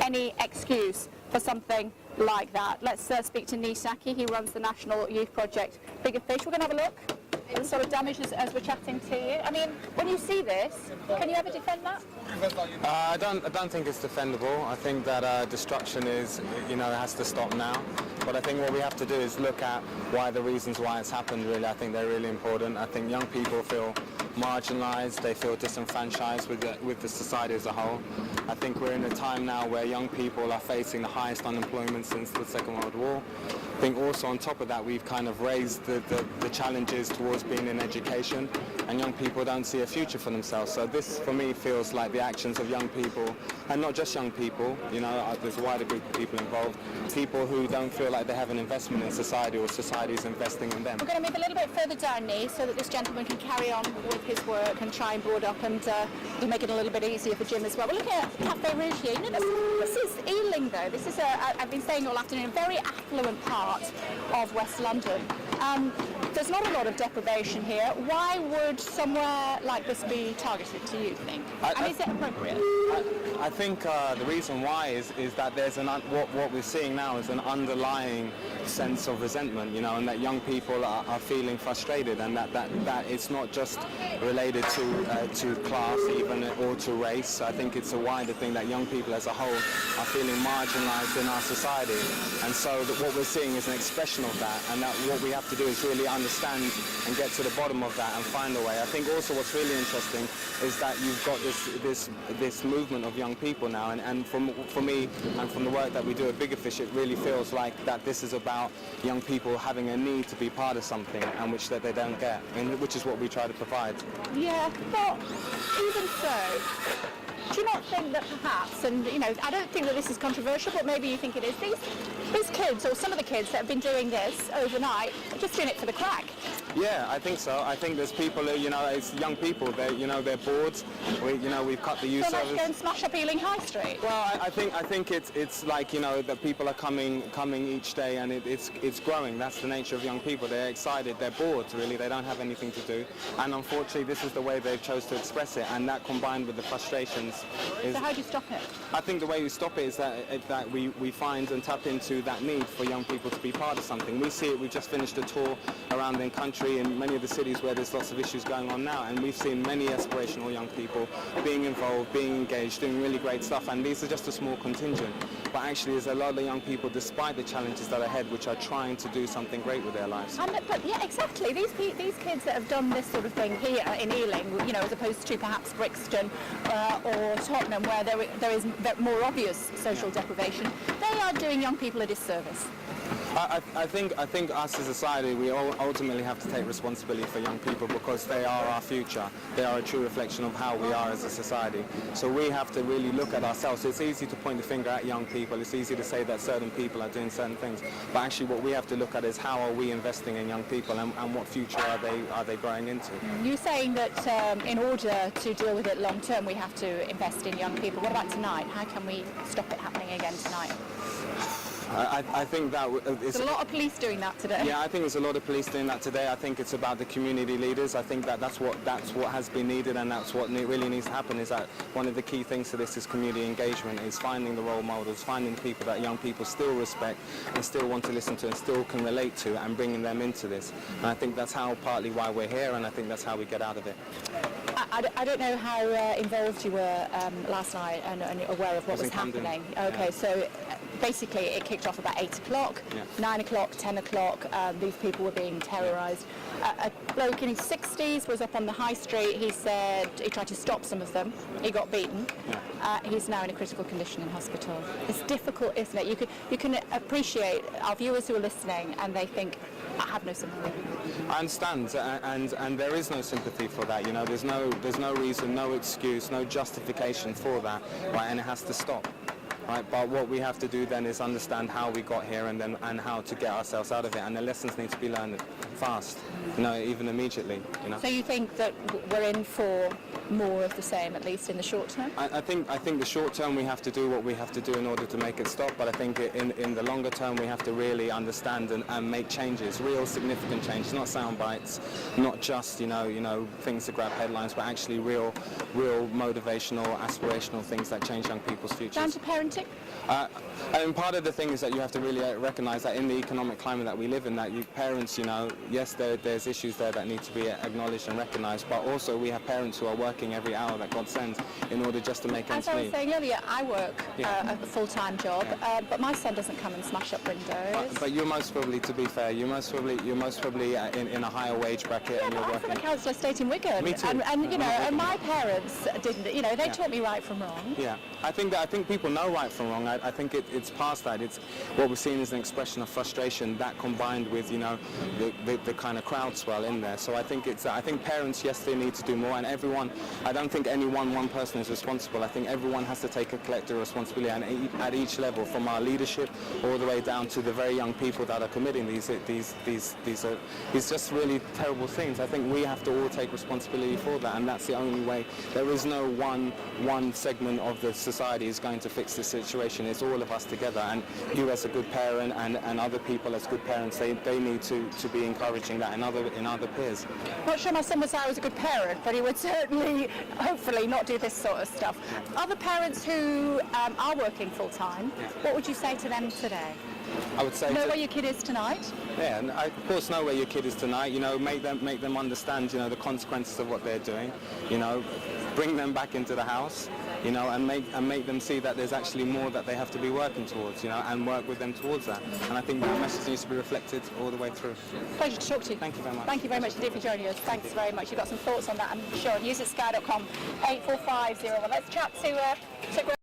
any excuse for something like that. Let's speak to Nii Sackey. He runs the National Youth Project Bigga Fish. We're going to have a look at the sort of damage as we're chatting to you. I mean, when you see this, can you ever defend that? I don't think it's defendable. I think that destruction is, it has to stop now. But I think what we have to do is look at why the reasons why it's happened, really. I think they're really important. I think young people feel marginalised, they feel disenfranchised with the society as a whole. I think we're in a time now where young people are facing the highest unemployment since the Second World War. I think also on top of that we've kind of raised the challenges towards being in education, and young people don't see a future for themselves. So this for me feels like the actions of young people, and not just young people, there's a wider group of people involved, people who don't feel like they have an investment in society or society is investing in them. We're going to move a little bit further down, Nii, so that this gentleman can carry on with his work and try and board up and make it a little bit easier for Jim as well. We're looking at Cafe Rouge here. This is Ealing, though. This is, I've been saying all afternoon, a very affluent part of West London. There's not a lot of deprivation here. Why would somewhere like this be targeted, do you think? Is it appropriate? I think the reason why is that there's what we're seeing now is an underlying sense of resentment, and that young people are feeling frustrated, and that it's not just related to class even or to race. I think it's a wider thing that young people as a whole are feeling marginalised in our society, and so what we're seeing is an expression of that, and that what we have to do is really understand and get to the bottom of that and find a way. I think also what's really interesting is that you've got this movement of young people now, and for me and from the work that we do at Bigga Fish, it really feels like that this is about young people having a need to be part of something, and which that they don't get, and which is what we try to provide. Yeah, but even so, do you not think that perhaps, and I don't think that this is controversial, but maybe you think it is, these kids, or some of the kids that have been doing this overnight, are just doing it for the crack? Yeah, I think so. I think there's people who, it's young people, they're bored. We've cut the youth service. So let's go and smash up Ealing High Street? Well, I think it's like, that people are coming each day, and it's growing. That's the nature of young people. They're excited, they're bored, really. They don't have anything to do. And unfortunately, this is the way they've chose to express it, and that combined with the frustrations is... So how do you stop it? I think the way we stop it is that we find and tap into that need for young people to be part of something. We see it, we've just finished a tour around the country in many of the cities where there's lots of issues going on now, and we've seen many aspirational young people being involved, being engaged, doing really great stuff, and these are just a small contingent. But actually there's a lot of young people, despite the challenges that are ahead, which are trying to do something great with their lives. But yeah, exactly. These kids that have done this sort of thing here in Ealing, as opposed to perhaps Brixton or Tottenham, where there is more obvious social deprivation, they are doing young people a disservice. I think us as a society, we all ultimately have to take responsibility for young people, because they are our future. They are a true reflection of how we are as a society. So we have to really look at ourselves. It's easy to point the finger at young people. It's easy to say that certain people are doing certain things. But actually what we have to look at is how are we investing in young people, and what future are they growing into. You're saying that in order to deal with it long term, we have to invest in young people. What about tonight? How can we stop it happening again tonight? I think that there's a lot of police doing that today. Yeah, I think there's a lot of police doing that today. I think it's about the community leaders. I think that's what has been needed, and that's what really needs to happen. Is that one of the key things to this is community engagement, is finding the role models, finding the people that young people still respect and still want to listen to and still can relate to, and bringing them into this. And I think that's partly why we're here, and I think that's how we get out of it. I don't know how involved you were last night and aware of what was happening. Okay, yeah. So basically it kicked off about 8 o'clock, yeah. 9 o'clock, 10 o'clock, these people were being terrorised. A bloke in his 60s was up on the high street. He said he tried to stop some of them. He got beaten. Yeah. He's now in a critical condition in hospital. It's difficult, isn't it? You can appreciate our viewers who are listening, and they think, I have no sympathy. I understand, and there is no sympathy for that. There's no reason, no excuse, no justification for that, right? And it has to stop. Right, but what we have to do then is understand how we got here, and how to get ourselves out of it, and the lessons need to be learned fast, even immediately. So you think that we're in for more of the same, at least in the short term? I think the short term we have to do what we have to do in order to make it stop, but I think in the longer term we have to really understand and make changes, real significant changes, not sound bites, not just things to grab headlines, but actually real motivational, aspirational things that change young people's futures. Down to parenting? supporting? And part of the thing is that you have to really recognise that in the economic climate that we live in, that parents, yes, there's issues there that need to be acknowledged and recognised, but also we have parents who are working every hour that God sends in order just to make ends meet. As I was saying earlier, I work a full-time job, but my son doesn't come and smash up windows. But you're most probably, to be fair, you're most probably in a higher wage bracket, and you're I'm working. from a council estate in Wigan, Me too. and my parents didn't. They taught me right from wrong. Yeah, I think people know right from wrong. I think it's past that. It's what we're seeing is an expression of frustration that combined with the kind of crowd swell in there. So I think parents, yes, they need to do more, and everyone. I don't think one person is responsible. I think everyone has to take a collective responsibility, and at each level, from our leadership all the way down to the very young people that are committing these just really terrible things. I think we have to all take responsibility for that, and that's the only way. There is no one segment of the society is going to fix this situation. It's all of us together, and you as a good parent and other people as good parents, they need to be encouraging that in other peers. I'm not sure my son would say I was a good parent, but he would certainly, hopefully, not do this sort of stuff. Other parents who are working full-time, what would you say to them today? I would say know where your kid is tonight. Yeah, and of course know where your kid is tonight. Make them understand the consequences of what they're doing. Bring them back into the house. And make them see that there's actually more that they have to be working towards. And work with them towards that. And I think that message needs to be reflected all the way through. Pleasure to talk to you. Thank you very much. Thank you very much indeed for joining us. Thanks very much. You've got some thoughts on that, I'm sure. News@sky.com 84501. Let's chat to